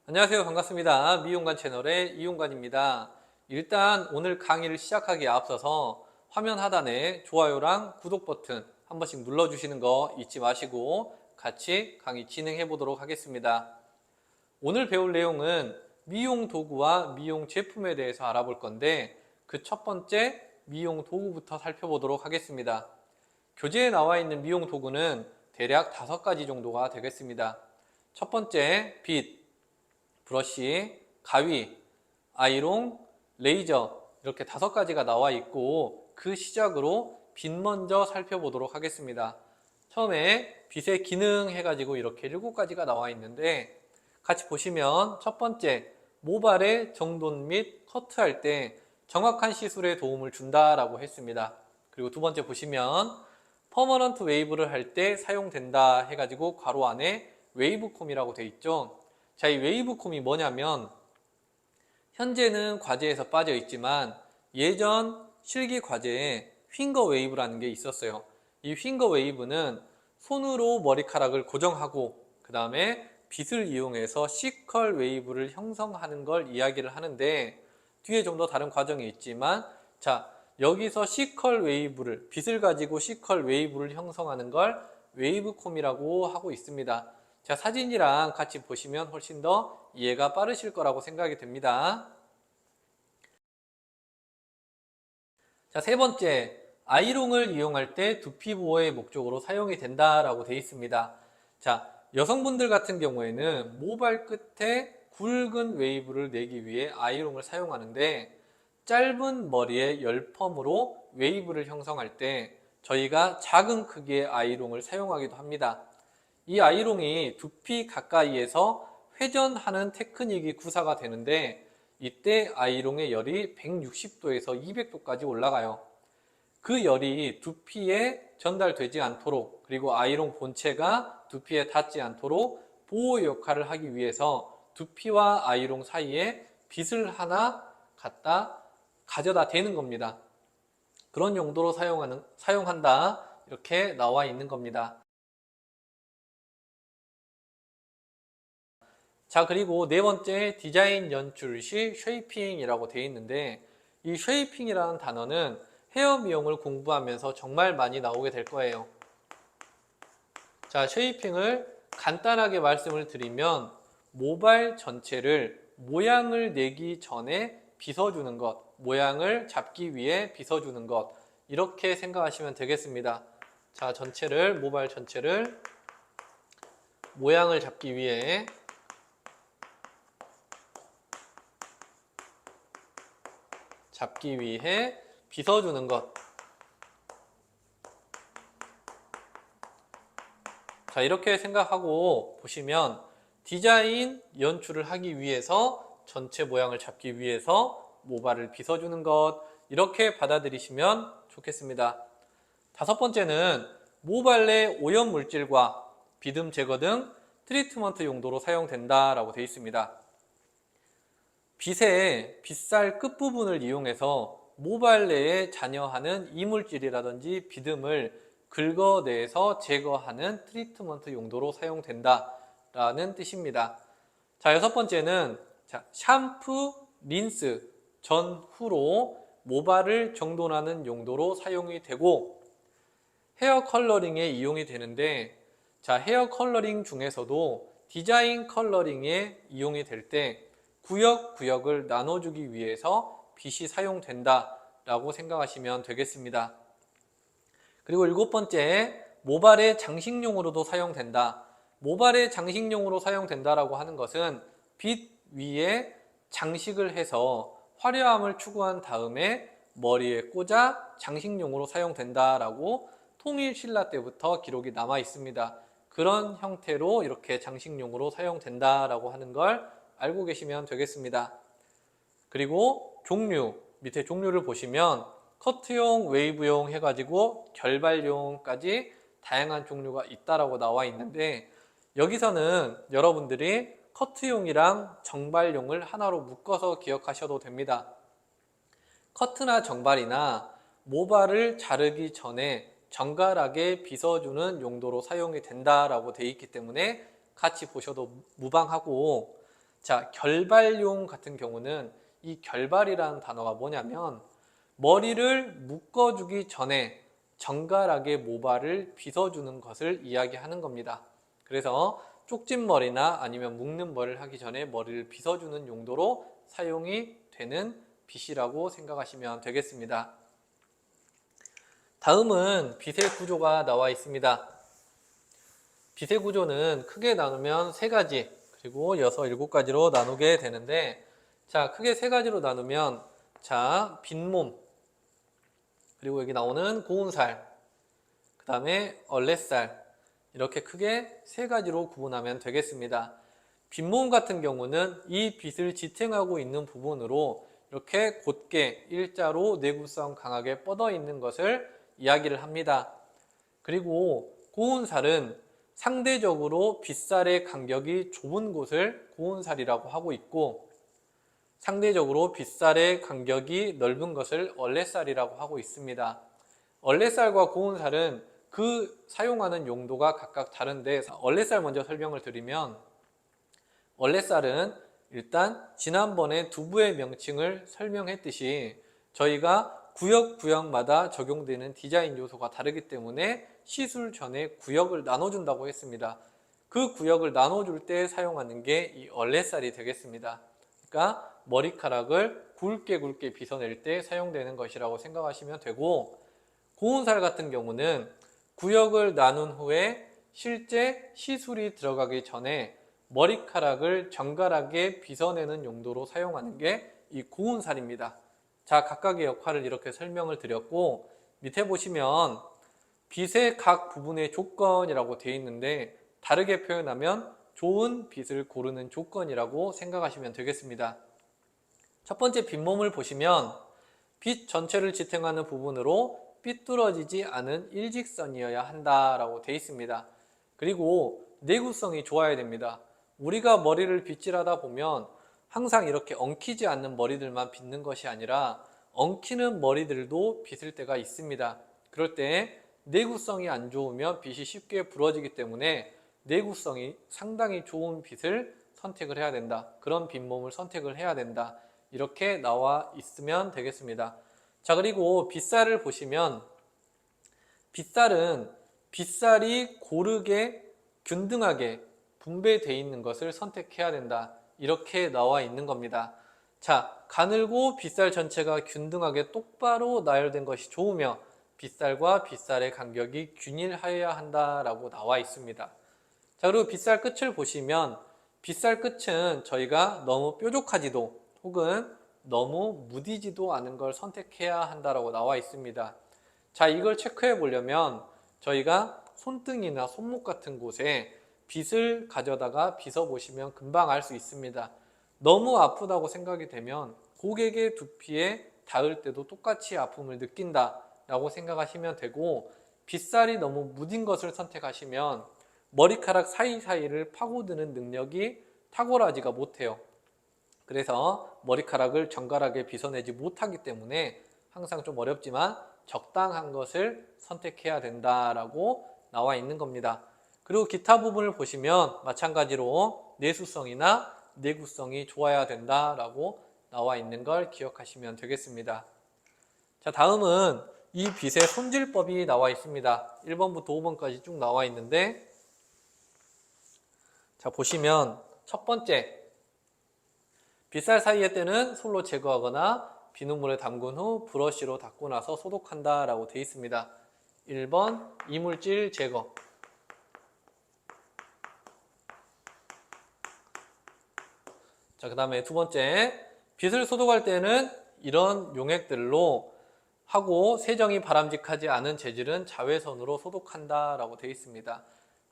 안녕하세요. 반갑습니다. 미용관 채널의 이용관입니다. 일단 오늘 강의를 시작하기에 앞서서 화면 하단에 좋아요랑 구독 버튼 한 번씩 눌러주시는 거 잊지 마시고 같이 강의 진행해 보도록 하겠습니다. 오늘 배울 내용은 미용 도구와 미용 제품에 대해서 알아볼 건데 그 첫 번째 미용 도구부터 살펴보도록 하겠습니다. 교재에 나와 있는 미용 도구는 대략 5가지 정도가 되겠습니다. 첫 번째, 빗, 브러쉬, 가위, 아이롱, 레이저 이렇게 5가지가 나와 있고 그 시작으로 빗 먼저 살펴보도록 하겠습니다. 처음에 빗의 기능 해가지고 이렇게 7가지가 나와 있는데 같이 보시면 첫 번째, 모발의 정돈 및 커트할 때 정확한 시술에 도움을 준다라고 했습니다. 그리고 두 번째 보시면 퍼머넌트 웨이브를 할 때 사용된다 해가지고 괄호 안에 웨이브콤이라고 되어 있죠. 자, 이 웨이브콤이 뭐냐면 현재는 과제에서 빠져 있지만 예전 실기 과제에 핑거 웨이브라는 게 있었어요. 이 핑거 웨이브는 손으로 머리카락을 고정하고 그 다음에 빗을 이용해서 시컬 웨이브를 형성하는 걸 이야기를 하는데 뒤에 좀 더 다른 과정이 있지만 자, 여기서 시컬 웨이브를 빗을 가지고 시컬 웨이브를 형성하는 걸 웨이브콤이라고 하고 있습니다. 자, 사진이랑 같이 보시면 훨씬 더 이해가 빠르실 거라고 생각이 됩니다. 자, 세 번째, 아이롱을 이용할 때 두피 보호의 목적으로 사용이 된다라고 되어 있습니다. 자, 여성분들 같은 경우에는 모발 끝에 굵은 웨이브를 내기 위해 아이롱을 사용하는데 짧은 머리에 열펌으로 웨이브를 형성할 때 저희가 작은 크기의 아이롱을 사용하기도 합니다. 이 아이롱이 두피 가까이에서 회전하는 테크닉이 구사가 되는데 이때 아이롱의 열이 160도에서 200도까지 올라가요. 그 열이 두피에 전달되지 않도록 그리고 아이롱 본체가 두피에 닿지 않도록 보호 역할을 하기 위해서 두피와 아이롱 사이에 빗을 하나 가져다 대는 겁니다. 그런 용도로 사용한다 이렇게 나와 있는 겁니다. 자, 그리고 네 번째 디자인 연출 시 쉐이핑이라고 되어 있는데 이 쉐이핑이라는 단어는 헤어 미용을 공부하면서 정말 많이 나오게 될 거예요. 자, 쉐이핑을 간단하게 말씀을 드리면 모발 전체를 모양을 내기 전에 빗어주는 것, 모양을 잡기 위해 빗어주는 것 이렇게 생각하시면 되겠습니다. 자, 모발 전체를 모양을 잡기 위해 빗어주는 것. 자, 이렇게 생각하고 보시면 디자인 연출을 하기 위해서 전체 모양을 잡기 위해서 모발을 빗어주는 것 이렇게 받아들이시면 좋겠습니다. 5번째는 모발 내 오염 물질과 비듬 제거 등 트리트먼트 용도로 사용된다라고 되어 있습니다. 빗의 빗살 끝부분을 이용해서 모발 내에 잔여하는 이물질이라든지 비듬을 긁어내서 제거하는 트리트먼트 용도로 사용된다라는 뜻입니다. 자, 6번째는 샴푸, 린스 전후로 모발을 정돈하는 용도로 사용이 되고 헤어 컬러링에 이용이 되는데 자, 헤어 컬러링 중에서도 디자인 컬러링에 이용이 될 때 구역구역을 나눠주기 위해서 빗이 사용된다라고 생각하시면 되겠습니다. 그리고 7번째, 모발의 장식용으로도 사용된다. 모발의 장식용으로 사용된다라고 하는 것은 빗 위에 장식을 해서 화려함을 추구한 다음에 머리에 꽂아 장식용으로 사용된다라고 통일 신라 때부터 기록이 남아 있습니다. 그런 형태로 이렇게 장식용으로 사용된다라고 하는 걸 알고 계시면 되겠습니다. 그리고 밑에 종류를 보시면 커트용, 웨이브용 해가지고 결발용까지 다양한 종류가 있다라고 나와 있는데 여기서는 여러분들이 커트용이랑 정발용을 하나로 묶어서 기억하셔도 됩니다. 커트나 정발이나 모발을 자르기 전에 정갈하게 빗어주는 용도로 사용이 된다라고 되어 있기 때문에 같이 보셔도 무방하고 자, 결발용 같은 경우는 이 결발이라는 단어가 뭐냐면 머리를 묶어주기 전에 정갈하게 모발을 빗어주는 것을 이야기하는 겁니다. 그래서 쪽진 머리나 아니면 묶는 머리를 하기 전에 머리를 빗어주는 용도로 사용이 되는 빗이라고 생각하시면 되겠습니다. 다음은 빗의 구조가 나와 있습니다. 빗의 구조는 크게 나누면 세 가지, 그리고 6, 7가지로 나누게 되는데, 자, 크게 세 가지로 나누면, 자, 빗몸, 그리고 여기 나오는 고운살, 그 다음에 얼레살, 이렇게 크게 세 가지로 구분하면 되겠습니다. 빗몸 같은 경우는 이 빗을 지탱하고 있는 부분으로 이렇게 곧게 일자로 내구성 강하게 뻗어 있는 것을 이야기를 합니다. 그리고 고운살은 상대적으로 빗살의 간격이 좁은 곳을 고운살이라고 하고 있고, 상대적으로 빗살의 간격이 넓은 것을 얼레살이라고 하고 있습니다. 얼레살과 고운살은 그 사용하는 용도가 각각 다른데, 얼레살 먼저 설명을 드리면, 얼레살은 일단 지난번에 두부의 명칭을 설명했듯이 저희가 구역마다 적용되는 디자인 요소가 다르기 때문에 시술 전에 구역을 나눠준다고 했습니다. 그 구역을 나눠줄 때 사용하는 게 이 얼레살이 되겠습니다. 그러니까 머리카락을 굵게 빗어낼 때 사용되는 것이라고 생각하시면 되고, 고운살 같은 경우는 구역을 나눈 후에 실제 시술이 들어가기 전에 머리카락을 정갈하게 빗어내는 용도로 사용하는 게 이 고운살입니다. 자, 각각의 역할을 이렇게 설명을 드렸고, 밑에 보시면 빗의 각 부분의 조건이라고 되어 있는데, 다르게 표현하면 좋은 빗을 고르는 조건이라고 생각하시면 되겠습니다. 첫 번째 빗몸을 보시면 빗 전체를 지탱하는 부분으로 삐뚤어지지 않은 일직선이어야 한다라고 되어 있습니다. 그리고 내구성이 좋아야 됩니다. 우리가 머리를 빗질하다 보면 항상 이렇게 엉키지 않는 머리들만 빗는 것이 아니라 엉키는 머리들도 빗을 때가 있습니다. 그럴 때 내구성이 안 좋으면 빗이 쉽게 부러지기 때문에 내구성이 상당히 좋은 빗을 선택을 해야 된다. 그런 빗몸을 선택을 해야 된다. 이렇게 나와 있으면 되겠습니다. 자, 그리고 빗살을 보시면 빗살은 빗살이 고르게 균등하게 분배되어 있는 것을 선택해야 된다. 이렇게 나와 있는 겁니다. 자, 가늘고 빗살 전체가 균등하게 똑바로 나열된 것이 좋으며 빗살과 빗살의 간격이 균일하여야 한다라고 나와 있습니다. 자, 그리고 빗살 끝을 보시면 빗살 끝은 저희가 너무 뾰족하지도 혹은 너무 무디지도 않은 걸 선택해야 한다라고 나와 있습니다. 자, 이걸 체크해 보려면 저희가 손등이나 손목 같은 곳에 빗을 가져다가 빗어 보시면 금방 알 수 있습니다. 너무 아프다고 생각이 되면 고객의 두피에 닿을 때도 똑같이 아픔을 느낀다 라고 생각하시면 되고, 빗살이 너무 무딘 것을 선택하시면 머리카락 사이사이를 파고드는 능력이 탁월하지가 못해요. 그래서 머리카락을 정갈하게 빗어내지 못하기 때문에 항상 좀 어렵지만 적당한 것을 선택해야 된다라고 나와 있는 겁니다. 그리고 기타 부분을 보시면 마찬가지로 내수성이나 내구성이 좋아야 된다라고 나와 있는 걸 기억하시면 되겠습니다. 자, 다음은 이 빗의 손질법이 나와 있습니다. 1번부터 5번까지 쭉 나와 있는데, 자, 보시면 첫 번째, 빗살 사이의 때는 솔로 제거하거나 비눗물에 담근 후 브러쉬로 닦고 나서 소독한다 라고 되어 있습니다. 1번 이물질 제거, 자, 그 다음에 두 번째, 빗을 소독할 때는 이런 용액들로 하고 세정이 바람직하지 않은 재질은 자외선으로 소독한다 라고 되어 있습니다.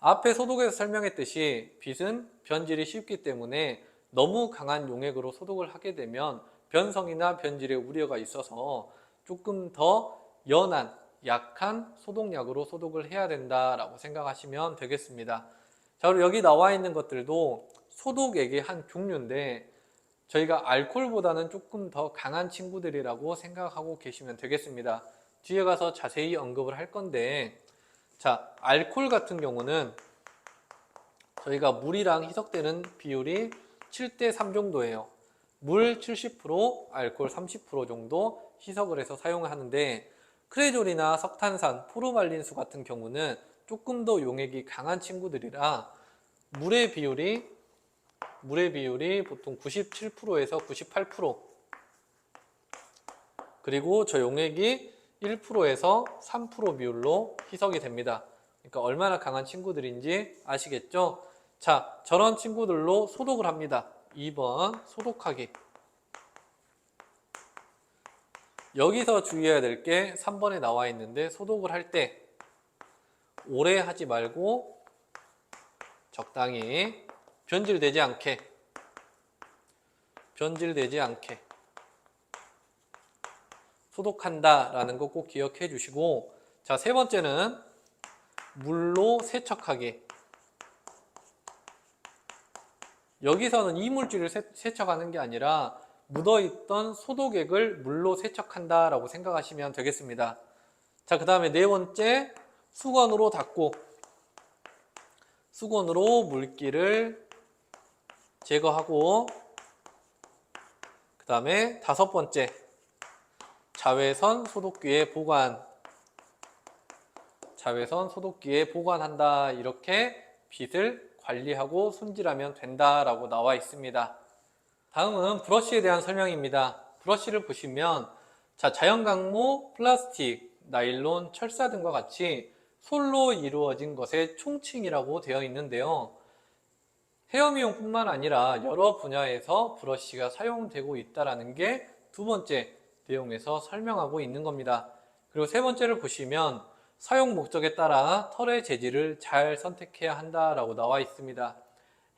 앞에 소독에서 설명했듯이 빗은 변질이 쉽기 때문에 너무 강한 용액으로 소독을 하게 되면 변성이나 변질의 우려가 있어서 조금 더 연한 약한 소독약으로 소독을 해야 된다라고 생각하시면 되겠습니다. 자, 그리고 여기 나와 있는 것들도 소독액의 한 종류인데 저희가 알코올보다는 조금 더 강한 친구들이라고 생각하고 계시면 되겠습니다. 뒤에 가서 자세히 언급을 할 건데, 자, 알코올 같은 경우는 저희가 물이랑 희석되는 비율이 7대 3 정도예요. 물 70%, 알코올 30% 정도 희석을 해서 사용을 하는데, 크레졸이나 석탄산, 포르말린수 같은 경우는 조금 더 용액이 강한 친구들이라 물의 비율이 보통 97%에서 98%, 그리고 저 용액이 1%에서 3% 비율로 희석이 됩니다. 그러니까 얼마나 강한 친구들인지 아시겠죠? 자, 저런 친구들로 소독을 합니다. 2번 소독하기. 여기서 주의해야 될 게 3번에 나와 있는데, 소독을 할 때 오래 하지 말고 적당히 변질되지 않게 소독한다 라는 거 꼭 기억해 주시고, 자, 세 번째는 물로 세척하기. 여기서는 이물질을 세척하는 게 아니라 묻어있던 소독액을 물로 세척한다 라고 생각하시면 되겠습니다. 자, 그 다음에 네 번째, 수건으로 닦고, 수건으로 물기를 제거하고, 그 다음에 다섯 번째, 자외선 소독기에 보관한다. 이렇게 빗을 관리하고 손질하면 된다라고 나와 있습니다. 다음은 브러쉬에 대한 설명입니다. 브러쉬를 보시면, 자, 자연강모, 플라스틱, 나일론, 철사 등과 같이 솔로 이루어진 것의 총칭이라고 되어 있는데요. 헤어 미용뿐만 아니라 여러 분야에서 브러쉬가 사용되고 있다는 게 두 번째 내용에서 설명하고 있는 겁니다. 그리고 세 번째를 보시면 사용 목적에 따라 털의 재질을 잘 선택해야 한다라고 나와 있습니다.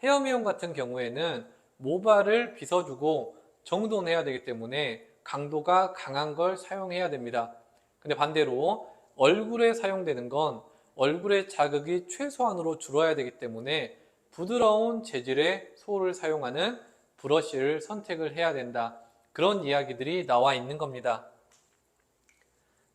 헤어 미용 같은 경우에는 모발을 빗어주고 정돈해야 되기 때문에 강도가 강한 걸 사용해야 됩니다. 근데 반대로 얼굴에 사용되는 건 얼굴의 자극이 최소한으로 줄어야 되기 때문에 부드러운 재질의 소를 사용하는 브러쉬를 선택을 해야 된다. 그런 이야기들이 나와 있는 겁니다.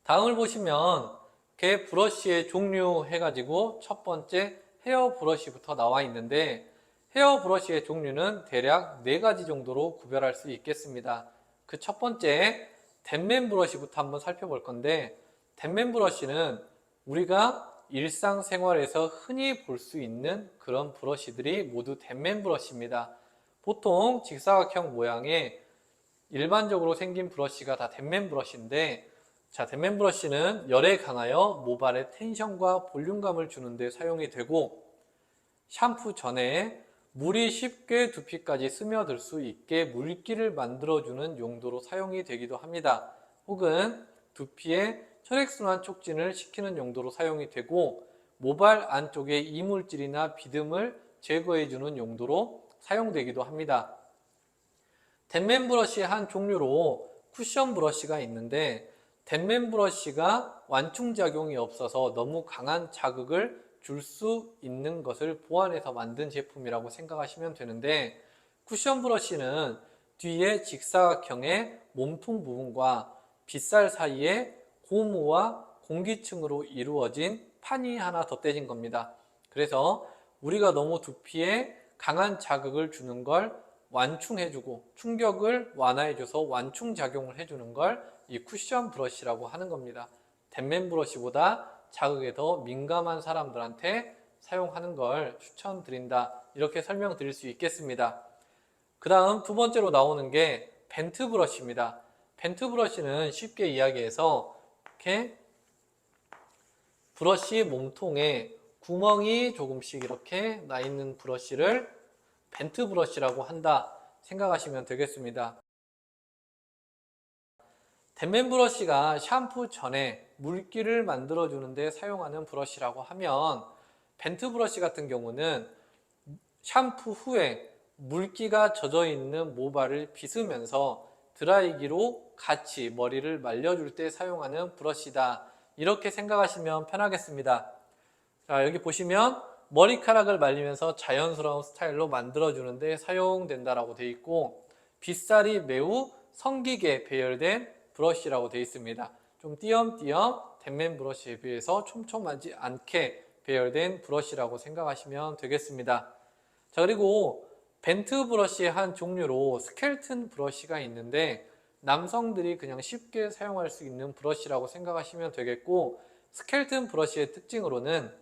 다음을 보시면 개 브러쉬의 종류 해가지고 첫 번째 헤어 브러쉬부터 나와 있는데, 헤어 브러쉬의 종류는 대략 4가지 정도로 구별할 수 있겠습니다. 그 첫 번째 댄맨 브러쉬부터 한번 살펴볼 건데, 댄맨 브러쉬는 우리가 일상생활에서 흔히 볼 수 있는 그런 브러쉬들이 모두 댄맨 브러쉬입니다. 보통 직사각형 모양의 일반적으로 생긴 브러쉬가 다 댄맨 브러쉬인데, 자, 댄맨 브러쉬는 열에 강하여 모발에 텐션과 볼륨감을 주는 데 사용이 되고, 샴푸 전에 물이 쉽게 두피까지 스며들 수 있게 물기를 만들어주는 용도로 사용이 되기도 합니다. 혹은 두피에 혈액순환 촉진을 시키는 용도로 사용이 되고, 모발 안쪽의 이물질이나 비듬을 제거해주는 용도로 사용되기도 합니다. 댄맨 브러쉬의 한 종류로 쿠션 브러쉬가 있는데, 댄맨 브러쉬가 완충작용이 없어서 너무 강한 자극을 줄 수 있는 것을 보완해서 만든 제품이라고 생각하시면 되는데, 쿠션 브러쉬는 뒤에 직사각형의 몸통 부분과 빗살 사이에 고무와 공기층으로 이루어진 판이 하나 덧대진 겁니다. 그래서 우리가 너무 두피에 강한 자극을 주는 걸 완충해주고 충격을 완화해줘서 완충작용을 해주는 걸 이 쿠션 브러쉬라고 하는 겁니다. 댄맨 브러쉬보다 자극에 더 민감한 사람들한테 사용하는 걸 추천드린다. 이렇게 설명드릴 수 있겠습니다. 그 다음 두 번째로 나오는 게 벤트 브러쉬입니다. 벤트 브러쉬는 쉽게 이야기해서 이렇게 브러쉬 몸통에 구멍이 조금씩 이렇게 나 있는 브러쉬를 벤트 브러쉬라고 한다 생각하시면 되겠습니다. 댄맨 브러쉬가 샴푸 전에 물기를 만들어 주는데 사용하는 브러쉬라고 하면, 벤트 브러쉬 같은 경우는 샴푸 후에 물기가 젖어 있는 모발을 빗으면서 드라이기로 같이 머리를 말려줄 때 사용하는 브러쉬다. 이렇게 생각하시면 편하겠습니다. 자, 여기 보시면 머리카락을 말리면서 자연스러운 스타일로 만들어주는데 사용된다라고 되어 있고, 빗살이 매우 성기게 배열된 브러쉬라고 되어 있습니다. 좀 띄엄띄엄 댄맨 브러쉬에 비해서 촘촘하지 않게 배열된 브러쉬라고 생각하시면 되겠습니다. 자, 그리고 벤트 브러쉬의 한 종류로 스켈튼 브러쉬가 있는데 남성들이 그냥 쉽게 사용할 수 있는 브러쉬라고 생각하시면 되겠고, 스켈튼 브러쉬의 특징으로는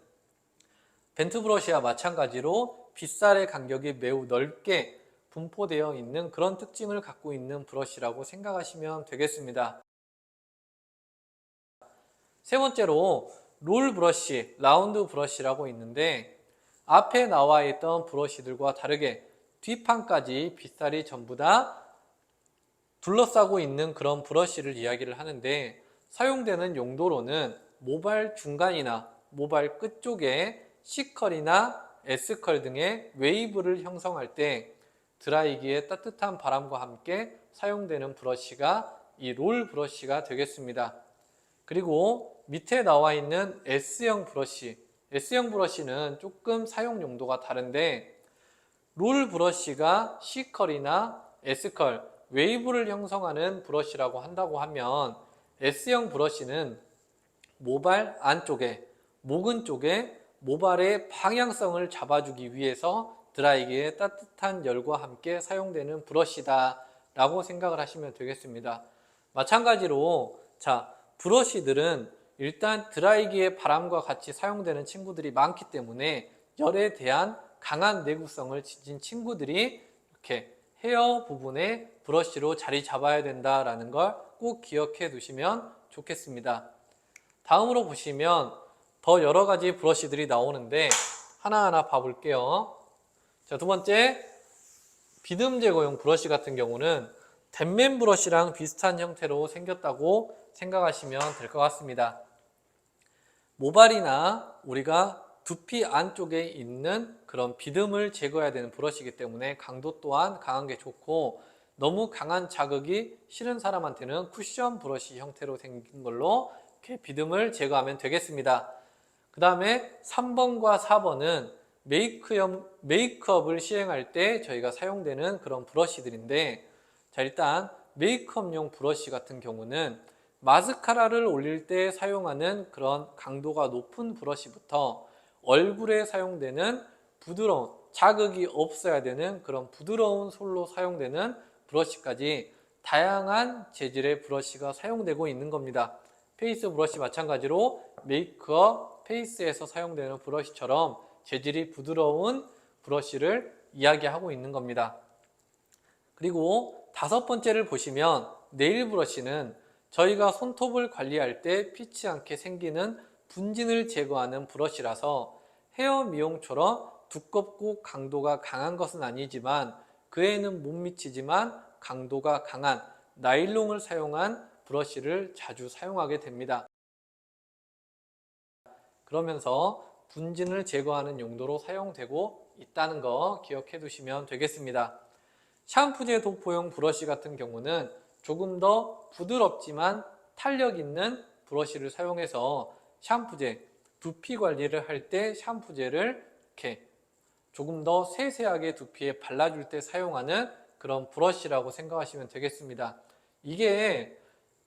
벤트 브러쉬와 마찬가지로 빗살의 간격이 매우 넓게 분포되어 있는 그런 특징을 갖고 있는 브러쉬라고 생각하시면 되겠습니다. 세 번째로 롤 브러쉬, 라운드 브러쉬라고 있는데, 앞에 나와 있던 브러쉬들과 다르게 뒷판까지 빗살이 전부 다 둘러싸고 있는 그런 브러쉬를 이야기를 하는데, 사용되는 용도로는 모발 중간이나 모발 끝쪽에 C컬이나 S컬 등의 웨이브를 형성할 때 드라이기의 따뜻한 바람과 함께 사용되는 브러쉬가 이 롤 브러쉬가 되겠습니다. 그리고 밑에 나와 있는 S형 브러쉬, S형 브러쉬는 조금 사용 용도가 다른데, 롤 브러쉬가 C컬이나 S컬, 웨이브를 형성하는 브러쉬라고 한다고 하면, S형 브러쉬는 모발 안쪽에, 모근 쪽에 모발의 방향성을 잡아주기 위해서 드라이기의 따뜻한 열과 함께 사용되는 브러쉬다 라고 생각을 하시면 되겠습니다. 마찬가지로 브러쉬들은 일단 드라이기의 바람과 같이 사용되는 친구들이 많기 때문에 열에 대한 강한 내구성을 지닌 친구들이 이렇게 헤어 부분에 브러쉬로 자리 잡아야 된다라는 걸 꼭 기억해 두시면 좋겠습니다. 다음으로 보시면 더 여러 가지 브러쉬들이 나오는데 하나하나 봐볼게요. 두 번째, 비듬 제거용 브러쉬 같은 경우는 댄맨 브러쉬랑 비슷한 형태로 생겼다고 생각하시면 될 것 같습니다. 모발이나 우리가 두피 안쪽에 있는 그런 비듬을 제거해야 되는 브러쉬이기 때문에 강도 또한 강한 게 좋고, 너무 강한 자극이 싫은 사람한테는 쿠션 브러쉬 형태로 생긴 걸로 이렇게 비듬을 제거하면 되겠습니다. 그 다음에 3번과 4번은 메이크업을 시행할 때 저희가 사용되는 그런 브러쉬들인데, 일단 메이크업용 브러쉬 같은 경우는 마스카라를 올릴 때 사용하는 그런 강도가 높은 브러쉬부터 얼굴에 사용되는 부드러운, 자극이 없어야 되는 그런 부드러운 솔로 사용되는 브러쉬까지 다양한 재질의 브러쉬가 사용되고 있는 겁니다. 페이스 브러쉬 마찬가지로 메이크업, 페이스에서 사용되는 브러쉬처럼 재질이 부드러운 브러쉬를 이야기하고 있는 겁니다. 그리고 다섯 번째를 보시면 네일 브러쉬는 저희가 손톱을 관리할 때 피치 않게 생기는 분진을 제거하는 브러쉬라서 헤어 미용처럼 두껍고 강도가 강한 것은 아니지만 그에는 못 미치지만 강도가 강한 나일론을 사용한 브러쉬를 자주 사용하게 됩니다. 그러면서 분진을 제거하는 용도로 사용되고 있다는 거 기억해 두시면 되겠습니다. 샴푸제 도포용 브러쉬 같은 경우는 조금 더 부드럽지만 탄력 있는 브러쉬를 사용해서 샴푸제, 두피 관리를 할 때 샴푸제를 이렇게 조금 더 세세하게 두피에 발라줄 때 사용하는 그런 브러쉬라고 생각하시면 되겠습니다. 이게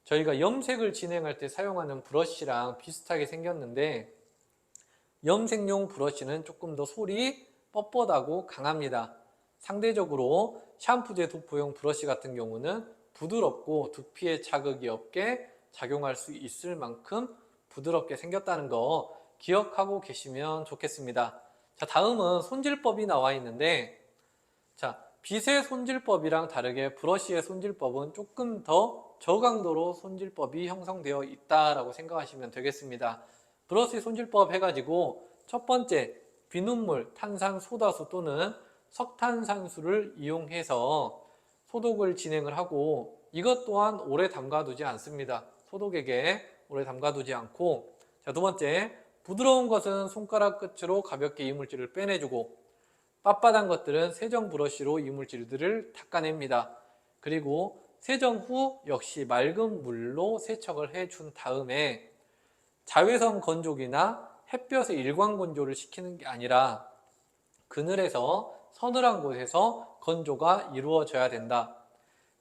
저희가 염색을 진행할 때 사용하는 브러쉬랑 비슷하게 생겼는데, 염색용 브러쉬는 조금 더 솔이 뻣뻣하고 강합니다. 상대적으로 샴푸제 도포용 브러쉬 같은 경우는 부드럽고 두피에 자극이 없게 작용할 수 있을 만큼 부드럽게 생겼다는 거 기억하고 계시면 좋겠습니다. 다음은 손질법이 나와 있는데, 빗의 손질법이랑 다르게 브러쉬의 손질법은 조금 더 저강도로 손질법이 형성되어 있다라고 생각하시면 되겠습니다. 브러쉬 손질법 해가지고 첫 번째, 비눗물, 탄산소다수 또는 석탄산수를 이용해서 소독을 진행을 하고, 이것 또한 오래 담가두지 않습니다. 소독액에 오래 담가두지 않고, 두 번째, 부드러운 것은 손가락 끝으로 가볍게 이물질을 빼내주고, 빳빳한 것들은 세정 브러쉬로 이물질들을 닦아냅니다. 그리고 세정 후 역시 맑은 물로 세척을 해준 다음에 자외선 건조기나 햇볕의 일광 건조를 시키는 게 아니라 그늘에서 서늘한 곳에서 건조가 이루어져야 된다.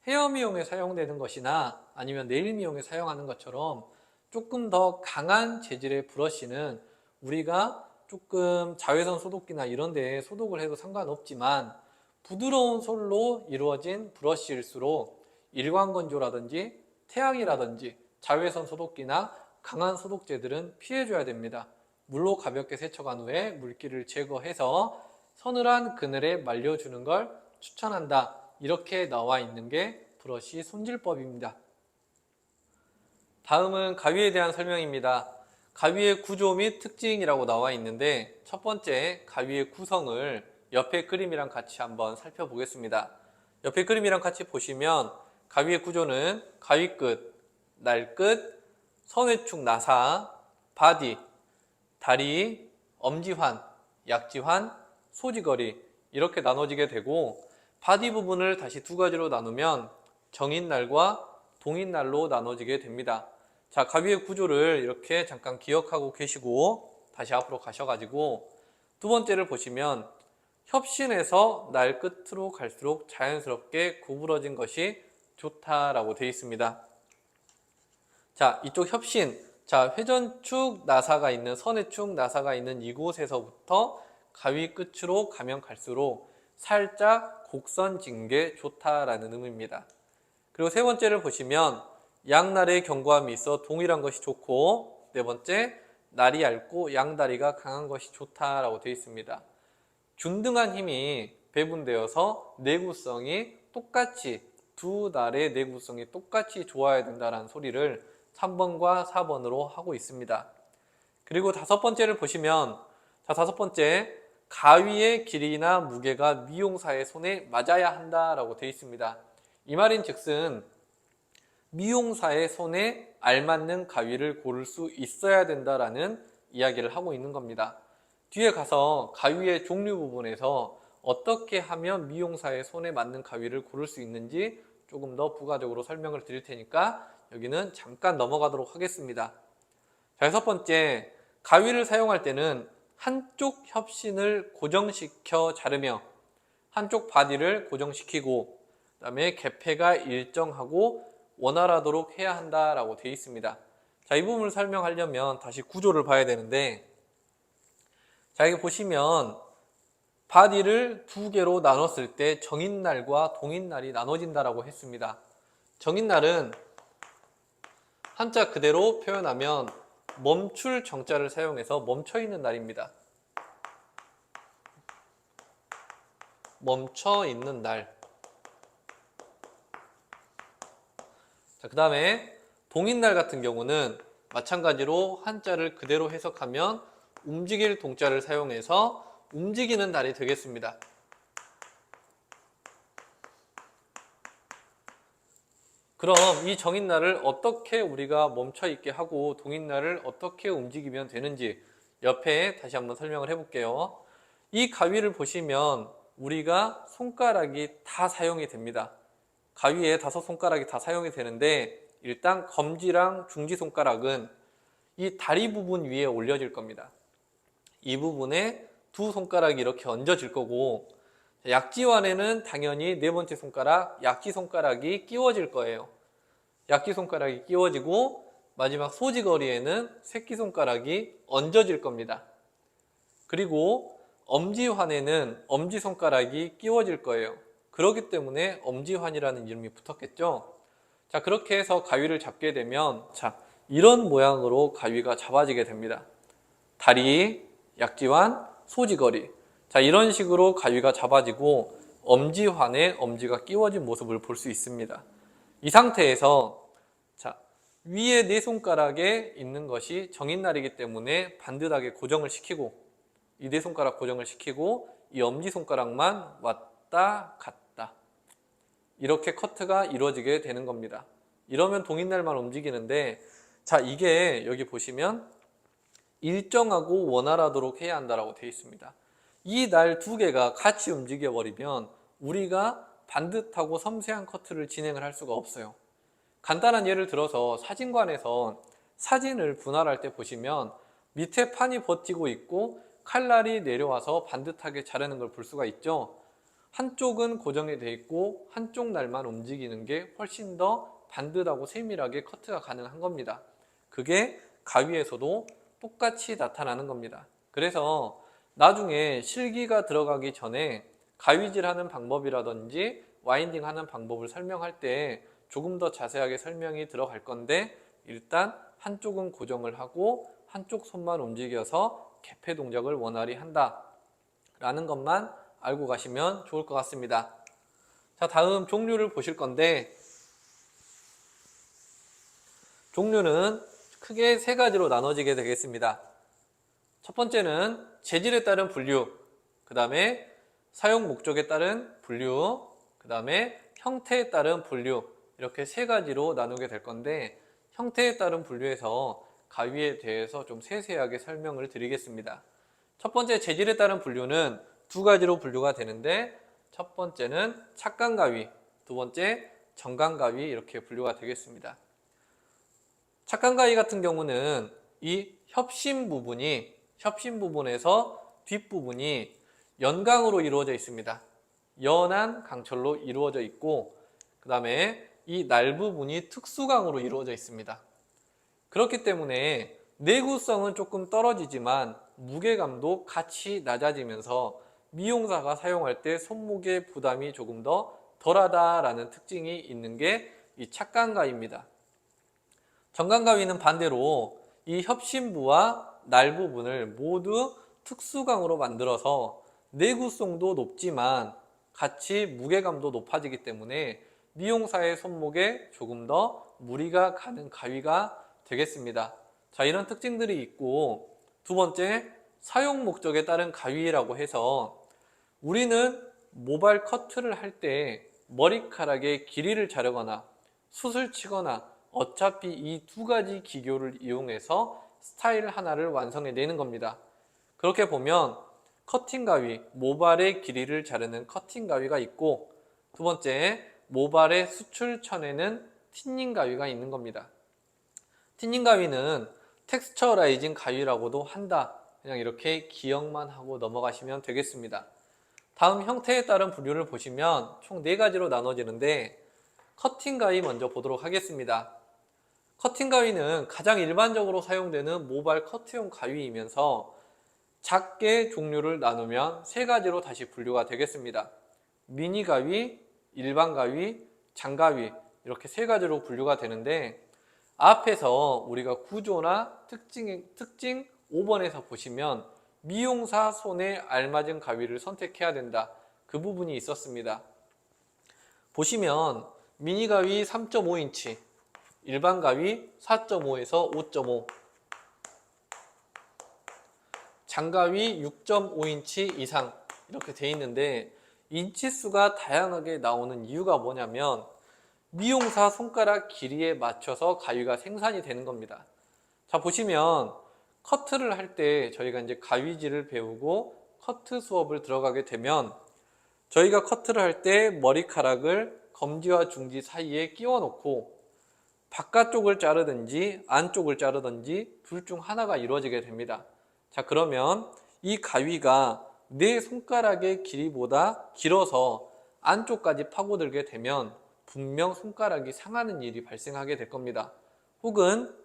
헤어 미용에 사용되는 것이나 아니면 네일 미용에 사용하는 것처럼 조금 더 강한 재질의 브러쉬는 우리가 조금 자외선 소독기나 이런 데에 소독을 해도 상관없지만, 부드러운 솔로 이루어진 브러쉬일수록 일광건조라든지 태양이라든지 자외선 소독기나 강한 소독제들은 피해줘야 됩니다. 물로 가볍게 세척한 후에 물기를 제거해서 서늘한 그늘에 말려주는 걸 추천한다. 이렇게 나와 있는 게 브러쉬 손질법입니다. 다음은 가위에 대한 설명입니다. 가위의 구조 및 특징이라고 나와 있는데 첫 번째 가위의 구성을 옆에 그림이랑 같이 한번 살펴보겠습니다. 옆에 그림이랑 같이 보시면 가위의 구조는 가위 끝, 날 끝, 선회축 나사, 바디, 다리, 엄지환, 약지환, 소지거리 이렇게 나눠지게 되고 바디 부분을 다시 두 가지로 나누면 정인날과 동인날로 나눠지게 됩니다. 자, 가위의 구조를 이렇게 잠깐 기억하고 계시고 다시 앞으로 가셔가지고 두 번째를 보시면 협신에서 날 끝으로 갈수록 자연스럽게 구부러진 것이 좋다라고 되어 있습니다. 자, 이쪽 협신, 자, 회전축 나사가 있는 선회축 나사가 있는 이곳에서부터 가위 끝으로 가면 갈수록 살짝 곡선진 게 좋다라는 의미입니다. 그리고 세 번째를 보시면 양날의 견고함이 있어 동일한 것이 좋고 네 번째, 날이 얇고 양다리가 강한 것이 좋다라고 되어 있습니다. 균등한 힘이 배분되어서 내구성이 똑같이 두 날의 내구성이 똑같이 좋아야 된다는 소리를 3번과 4번으로 하고 있습니다. 그리고 다섯 번째를 보시면 자, 다섯 번째 가위의 길이나 무게가 미용사의 손에 맞아야 한다라고 되어 있습니다. 이 말인 즉슨 미용사의 손에 알맞는 가위를 고를 수 있어야 된다라는 이야기를 하고 있는 겁니다. 뒤에 가서 가위의 종류 부분에서 어떻게 하면 미용사의 손에 맞는 가위를 고를 수 있는지 조금 더 부가적으로 설명을 드릴 테니까 여기는 잠깐 넘어가도록 하겠습니다. 자, 여섯 번째, 가위를 사용할 때는 한쪽 협신을 고정시켜 자르며 한쪽 바디를 고정시키고 그 다음에 개폐가 일정하고 원활하도록 해야 한다라고 되어 있습니다. 자, 이 부분을 설명하려면 다시 구조를 봐야 되는데 자, 여기 보시면 바디를 두 개로 나눴을 때 정인날과 동인날이 나눠진다라고 했습니다. 정인날은 한자 그대로 표현하면 멈출 정자를 사용해서 멈춰있는 날입니다. 멈춰있는 날. 자, 그 다음에 동인날 같은 경우는 마찬가지로 한자를 그대로 해석하면 움직일 동자를 사용해서 움직이는 날이 되겠습니다. 그럼 이 정인날을 어떻게 우리가 멈춰있게 하고 동인날을 어떻게 움직이면 되는지 옆에 다시 한번 설명을 해볼게요. 이 가위를 보시면 우리가 손가락이 다 사용이 됩니다. 가위에 5손가락이 다 사용이 되는데 일단 검지랑 중지손가락은 이 다리 부분 위에 올려질 겁니다. 이 부분에 두 손가락이 이렇게 얹어질 거고 약지환에는 당연히 네 번째 손가락, 약지손가락이 끼워질 거예요. 약지손가락이 끼워지고 마지막 소지거리에는 새끼손가락이 얹어질 겁니다. 그리고 엄지환에는 엄지손가락이 끼워질 거예요. 그렇기 때문에 엄지환이라는 이름이 붙었겠죠. 자, 그렇게 해서 가위를 잡게 되면 자, 이런 모양으로 가위가 잡아지게 됩니다. 다리, 약지환, 소지거리. 자, 이런 식으로 가위가 잡아지고 엄지환에 엄지가 끼워진 모습을 볼 수 있습니다. 이 상태에서 자, 위에 네 손가락에 있는 것이 정인날이기 때문에 반듯하게 고정을 시키고 이 네 손가락 고정을 시키고 이 엄지손가락만 왔다 갔다 이렇게 커트가 이루어지게 되는 겁니다. 이러면 동인날만 움직이는데 자, 이게 여기 보시면 일정하고 원활하도록 해야 한다고 되어 있습니다. 이 날 두 개가 같이 움직여 버리면 우리가 반듯하고 섬세한 커트를 진행을 할 수가 없어요. 간단한 예를 들어서 사진관에서 사진을 분할할 때 보시면 밑에 판이 버티고 있고 칼날이 내려와서 반듯하게 자르는 걸 볼 수가 있죠. 한쪽은 고정이 되어 있고 한쪽 날만 움직이는 게 훨씬 더 반듯하고 세밀하게 커트가 가능한 겁니다. 그게 가위에서도 똑같이 나타나는 겁니다. 그래서 나중에 실기가 들어가기 전에 가위질하는 방법이라든지 와인딩하는 방법을 설명할 때 조금 더 자세하게 설명이 들어갈 건데, 일단 한쪽은 고정을 하고 한쪽 손만 움직여서 개폐 동작을 원활히 한다 라는 것만 알고 가시면 좋을 것 같습니다. 자, 다음 종류를 보실 건데, 종류는 크게 세 가지로 나눠지게 되겠습니다. 첫 번째는 재질에 따른 분류, 그 다음에 사용 목적에 따른 분류, 그 다음에 형태에 따른 분류, 이렇게 세 가지로 나누게 될 건데, 형태에 따른 분류에서 가위에 대해서 좀 세세하게 설명을 드리겠습니다. 첫 번째 재질에 따른 분류는 두 가지로 분류가 되는데, 첫 번째는 착강 가위, 두 번째 정강 가위, 이렇게 분류가 되겠습니다. 착강 가위 같은 경우는 이 협심 부분에서 뒷부분이 연강으로 이루어져 있습니다. 연한 강철로 이루어져 있고, 그 다음에 이 날 부분이 특수강으로 이루어져 있습니다. 그렇기 때문에 내구성은 조금 떨어지지만 무게감도 같이 낮아지면서 미용사가 사용할 때 손목의 부담이 조금 더 덜하다라는 특징이 있는 게 이 착강가위입니다. 정강가위는 반대로 이 협심부와 날 부분을 모두 특수강으로 만들어서 내구성도 높지만 같이 무게감도 높아지기 때문에 미용사의 손목에 조금 더 무리가 가는 가위가 되겠습니다. 자, 이런 특징들이 있고, 두 번째, 사용 목적에 따른 가위라고 해서 우리는 모발 커트를 할 때 머리카락의 길이를 자르거나 숱을 치거나 어차피 이 두 가지 기교를 이용해서 스타일 하나를 완성해내는 겁니다. 그렇게 보면 커팅 가위, 모발의 길이를 자르는 커팅 가위가 있고, 두 번째, 모발의 숱을 쳐내는 틴닝 가위가 있는 겁니다. 틴닝 가위는 텍스처라이징 가위라고도 한다. 그냥 이렇게 기억만 하고 넘어가시면 되겠습니다. 다음 형태에 따른 분류를 보시면 총 4가지로 나눠지는데, 커팅 가위 먼저 보도록 하겠습니다. 커팅 가위는 가장 일반적으로 사용되는 모발 커트용 가위이면서 작게 종류를 나누면 3가지로 다시 분류가 되겠습니다. 미니 가위, 일반 가위, 장가위, 이렇게 3가지로 분류가 되는데, 앞에서 우리가 구조나 특징 5번에서 보시면 미용사 손에 알맞은 가위를 선택해야 된다, 그 부분이 있었습니다. 보시면 미니 가위 3.5인치, 일반 가위 4.5에서 5.5, 장가위 6.5인치 이상 이렇게 돼 있는데, 인치수가 다양하게 나오는 이유가 뭐냐면 미용사 손가락 길이에 맞춰서 가위가 생산이 되는 겁니다. 자, 보시면 커트를 할 때 저희가 이제 가위질을 배우고 커트 수업을 들어가게 되면 저희가 커트를 할 때 머리카락을 검지와 중지 사이에 끼워 놓고 바깥쪽을 자르든지 안쪽을 자르든지 둘 중 하나가 이루어지게 됩니다. 자, 그러면 이 가위가 내 손가락의 길이보다 길어서 안쪽까지 파고들게 되면 분명 손가락이 상하는 일이 발생하게 될 겁니다. 혹은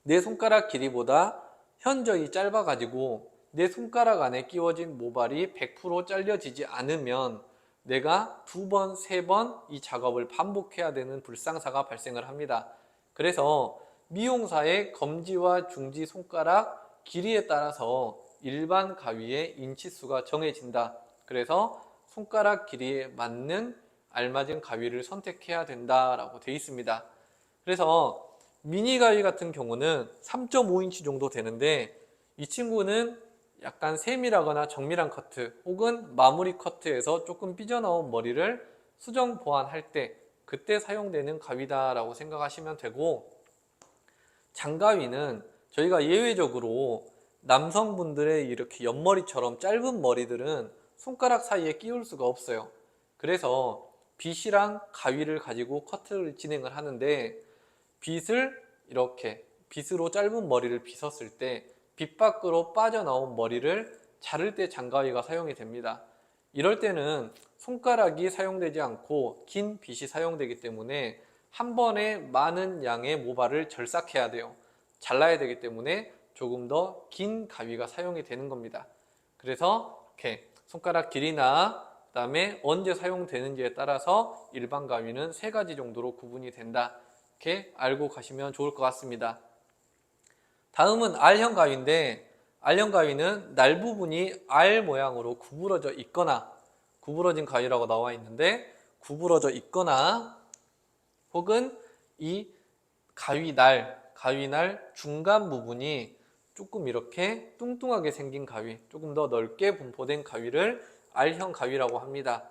내 손가락 길이보다 현저히 짧아가지고 내 손가락 안에 끼워진 모발이 100% 잘려지지 않으면 내가 2번, 3번 이 작업을 반복해야 되는 불상사가 발생을 합니다. 그래서 미용사의 검지와 중지 손가락 길이에 따라서 일반 가위의 인치수가 정해진다. 그래서 손가락 길이에 맞는 알맞은 가위를 선택해야 된다라고 되어 있습니다. 그래서 미니 가위 같은 경우는 3.5인치 정도 되는데, 이 친구는 약간 세밀하거나 정밀한 커트 혹은 마무리 커트에서 조금 삐져나온 머리를 수정 보완할 때 그때 사용되는 가위다라고 생각하시면 되고, 장가위는 저희가 예외적으로 남성분들의 이렇게 옆머리처럼 짧은 머리들은 손가락 사이에 끼울 수가 없어요. 그래서 빗이랑 가위를 가지고 커트를 진행을 하는데, 빗으로 짧은 머리를 빗었을 때 빗 밖으로 빠져나온 머리를 자를 때 장가위가 사용이 됩니다. 이럴 때는 손가락이 사용되지 않고 긴 빗이 사용되기 때문에 한 번에 많은 양의 모발을 절삭해야 돼요. 잘라야 되기 때문에 조금 더 긴 가위가 사용이 되는 겁니다. 그래서 이렇게 손가락 길이나 그다음에 언제 사용되는지에 따라서 일반 가위는 3가지 정도로 구분이 된다. 이렇게 알고 가시면 좋을 것 같습니다. 다음은 R형 가위인데 R형 가위는 날 부분이 R 모양으로 구부러져 있거나 구부러진 가위라고 나와 있는데 구부러져 있거나 혹은 이 가위날 중간 부분이 조금 이렇게 뚱뚱하게 생긴 가위, 조금 더 넓게 분포된 가위를 R형 가위라고 합니다.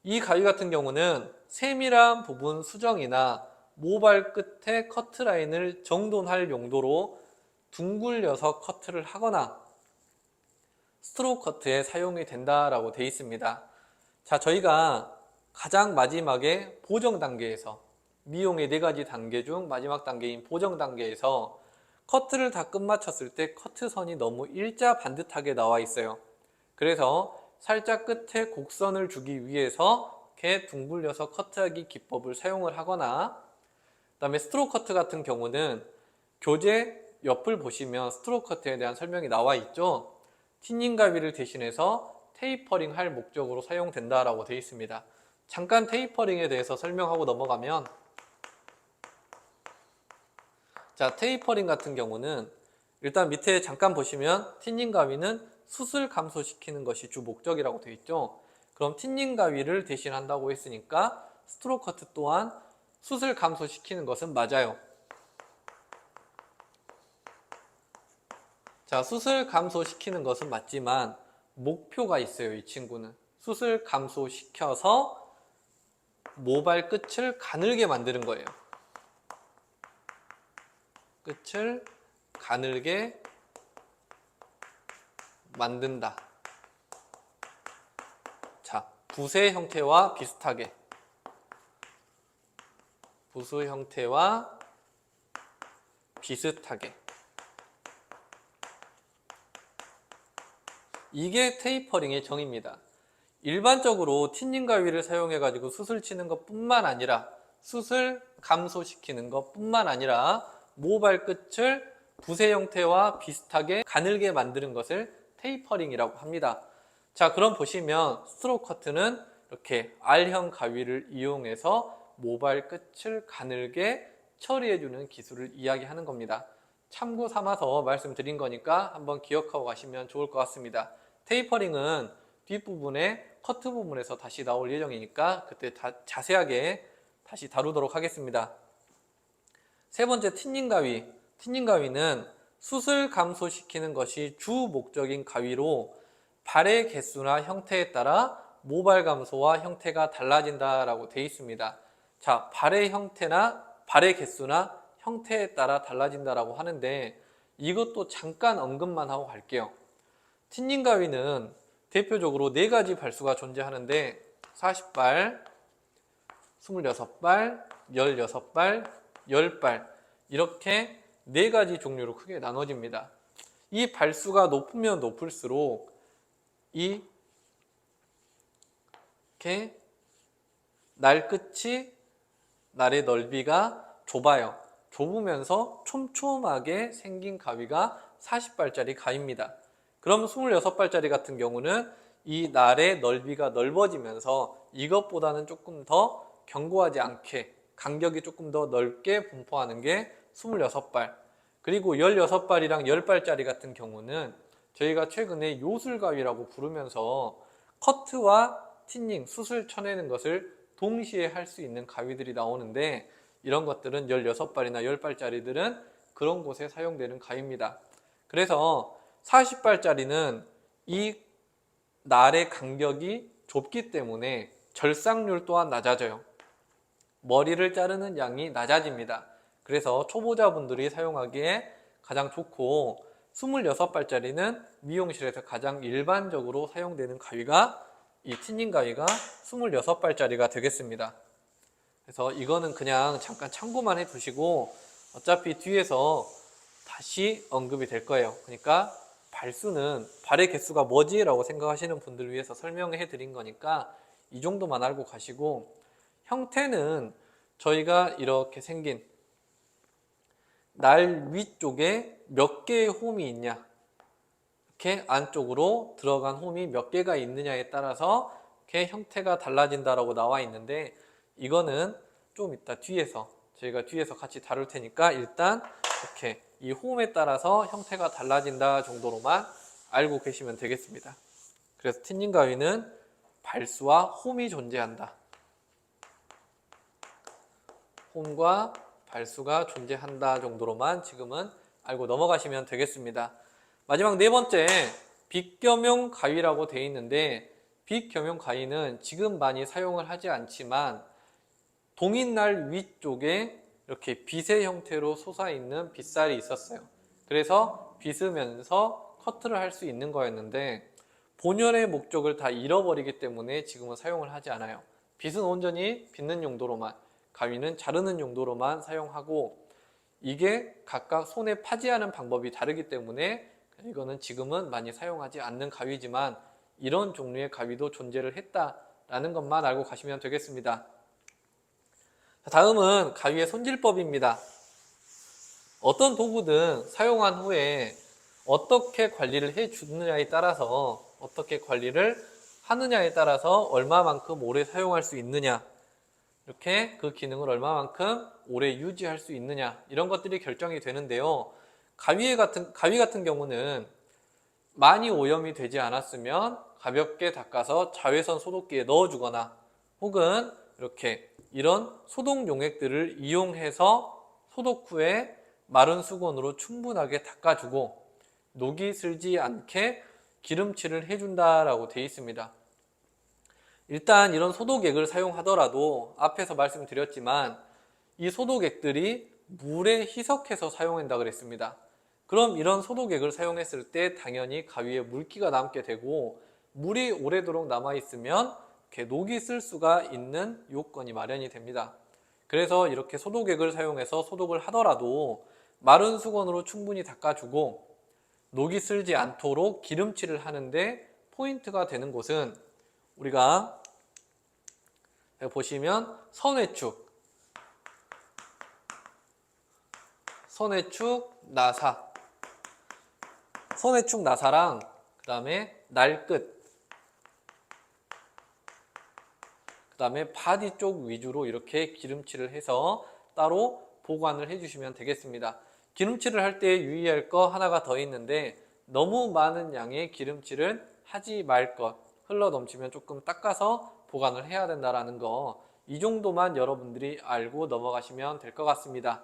이 가위 같은 경우는 세밀한 부분 수정이나 모발 끝에 커트라인을 정돈할 용도로 둥글려서 커트를 하거나 스트로크 커트에 사용이 된다라고 되어 있습니다. 자, 저희가 가장 마지막에 보정 단계에서 미용의 4가지 단계 중 마지막 단계인 보정 단계에서 커트를 다 끝마쳤을 때 커트선이 너무 일자 반듯하게 나와 있어요. 그래서 살짝 끝에 곡선을 주기 위해서 이렇게 둥글려서 커트하기 기법을 사용을 하거나 그 다음에 스트로크 커트 같은 경우는 교재 옆을 보시면 스트로크 커트에 대한 설명이 나와 있죠. 틴닝 가위를 대신해서 테이퍼링 할 목적으로 사용된다라고 되어 있습니다. 잠깐 테이퍼링에 대해서 설명하고 넘어가면 자, 테이퍼링 같은 경우는 일단 밑에 잠깐 보시면 틴닝 가위는 숱을 감소시키는 것이 주 목적이라고 되어 있죠. 그럼 틴닝 가위를 대신한다고 했으니까 스트로크 커트 또한 숱을 감소시키는 것은 맞아요. 자, 숱을 감소시키는 것은 맞지만 목표가 있어요. 이 친구는 숱을 감소시켜서 모발 끝을 가늘게 만드는 거예요. 끝을 가늘게 만든다. 자, 붓의 형태와 비슷하게 붓의 형태와 비슷하게 이게 테이퍼링의 정의입니다. 일반적으로 틴닝 가위를 사용해 가지고 숱을 치는 것 뿐만 아니라 숱을 감소시키는 것 뿐만 아니라 모발 끝을 붓의 형태와 비슷하게 가늘게 만드는 것을 테이퍼링이라고 합니다. 자, 그럼 보시면 스트로크 커트는 이렇게 R형 가위를 이용해서 모발 끝을 가늘게 처리해주는 기술을 이야기하는 겁니다. 참고 삼아서 말씀드린 거니까 한번 기억하고 가시면 좋을 것 같습니다. 테이퍼링은 뒷부분에 커트 부분에서 다시 나올 예정이니까 그때 자세하게 다시 다루도록 하겠습니다. 세 번째, 틴닝 가위. 틴닝 가위는 숱을 감소시키는 것이 주 목적인 가위로 발의 개수나 형태에 따라 모발 감소와 형태가 달라진다라고 되어 있습니다. 자, 발의 개수나 형태에 따라 달라진다라고 하는데 이것도 잠깐 언급만 하고 갈게요. 틴닝 가위는 대표적으로 4가지 발수가 존재하는데 40발, 26발, 16발, 10발 이렇게 4가지 종류로 크게 나눠집니다. 이 발수가 높으면 높을수록 이렇게 날의 넓이가 좁아요. 좁으면서 촘촘하게 생긴 가위가 40발짜리 가위입니다. 그럼 26발짜리 같은 경우는 이 날의 넓이가 넓어지면서 이것보다는 조금 더 견고하지 않게 간격이 조금 더 넓게 분포하는 게 26발. 그리고 16발이랑 10발짜리 같은 경우는 저희가 최근에 요술가위라고 부르면서 커트와 틴닝, 숱을 쳐내는 것을 동시에 할 수 있는 가위들이 나오는데 이런 것들은 16발이나 10발짜리들은 그런 곳에 사용되는 가위입니다. 그래서 40발짜리는 이 날의 간격이 좁기 때문에 절삭률 또한 낮아져요. 머리를 자르는 양이 낮아집니다. 그래서 초보자분들이 사용하기에 가장 좋고 26발짜리는 미용실에서 가장 일반적으로 사용되는 가위가 이 틴닝 가위가 26발짜리가 되겠습니다. 그래서 이거는 그냥 잠깐 참고만 해 두시고 어차피 뒤에서 다시 언급이 될 거예요. 그러니까 발의 개수가 뭐지? 라고 생각하시는 분들을 위해서 설명해 드린 거니까 이 정도만 알고 가시고 형태는 저희가 이렇게 생긴 날 위쪽에 몇 개의 홈이 있냐 이렇게 안쪽으로 들어간 홈이 몇 개가 있느냐에 따라서 이렇게 형태가 달라진다라고 나와 있는데 이거는 좀 이따 저희가 뒤에서 같이 다룰 테니까 일단 이렇게 이 호음에 따라서 형태가 달라진다 정도로만 알고 계시면 되겠습니다. 그래서 틴닝 가위는 발수와 홈이 존재한다. 홈과 발수가 존재한다 정도로만 지금은 알고 넘어가시면 되겠습니다. 마지막 네 번째, 빛겸용 가위라고 되어 있는데 빛겸용 가위는 지금 많이 사용을 하지 않지만 동인날 위쪽에 이렇게 빗의 형태로 솟아있는 빗살이 있었어요. 그래서 빗으면서 커트를 할 수 있는 거였는데 본연의 목적을 다 잃어버리기 때문에 지금은 사용을 하지 않아요. 빗은 온전히 빗는 용도로만, 가위는 자르는 용도로만 사용하고 이게 각각 손에 파지하는 방법이 다르기 때문에 이거는 지금은 많이 사용하지 않는 가위지만 이런 종류의 가위도 존재를 했다라는 것만 알고 가시면 되겠습니다. 다음은 가위의 손질법입니다. 어떤 도구든 사용한 후에 어떻게 관리를 해주느냐에 따라서 어떻게 관리를 하느냐에 따라서 얼마만큼 오래 사용할 수 있느냐, 이렇게 그 기능을 얼마만큼 오래 유지할 수 있느냐, 이런 것들이 결정이 되는데요. 가위 같은 경우는 많이 오염이 되지 않았으면 가볍게 닦아서 자외선 소독기에 넣어주거나 혹은 이렇게 이런 소독 용액들을 이용해서 소독 후에 마른 수건으로 충분하게 닦아주고 녹이 슬지 않게 기름칠을 해준다라고 되어 있습니다. 일단 이런 소독액을 사용하더라도 앞에서 말씀드렸지만 이 소독액들이 물에 희석해서 사용한다 그랬습니다. 그럼 이런 소독액을 사용했을 때 당연히 가위에 물기가 남게 되고 물이 오래도록 남아있으면 이렇게 녹이 쓸 수가 있는 요건이 마련이 됩니다. 그래서 이렇게 소독액을 사용해서 소독을 하더라도 마른 수건으로 충분히 닦아주고 녹이 슬지 않도록 기름칠을 하는데 포인트가 되는 곳은 우리가 보시면 선회축, 선회축 나사랑 그 다음에 날끝, 그 다음에 바디 쪽 위주로 이렇게 기름칠을 해서 따로 보관을 해주시면 되겠습니다. 기름칠을 할 때 유의할 거 하나가 더 있는데 너무 많은 양의 기름칠을 하지 말 것, 흘러 넘치면 조금 닦아서 보관을 해야 된다는 거, 이 정도만 여러분들이 알고 넘어가시면 될 것 같습니다.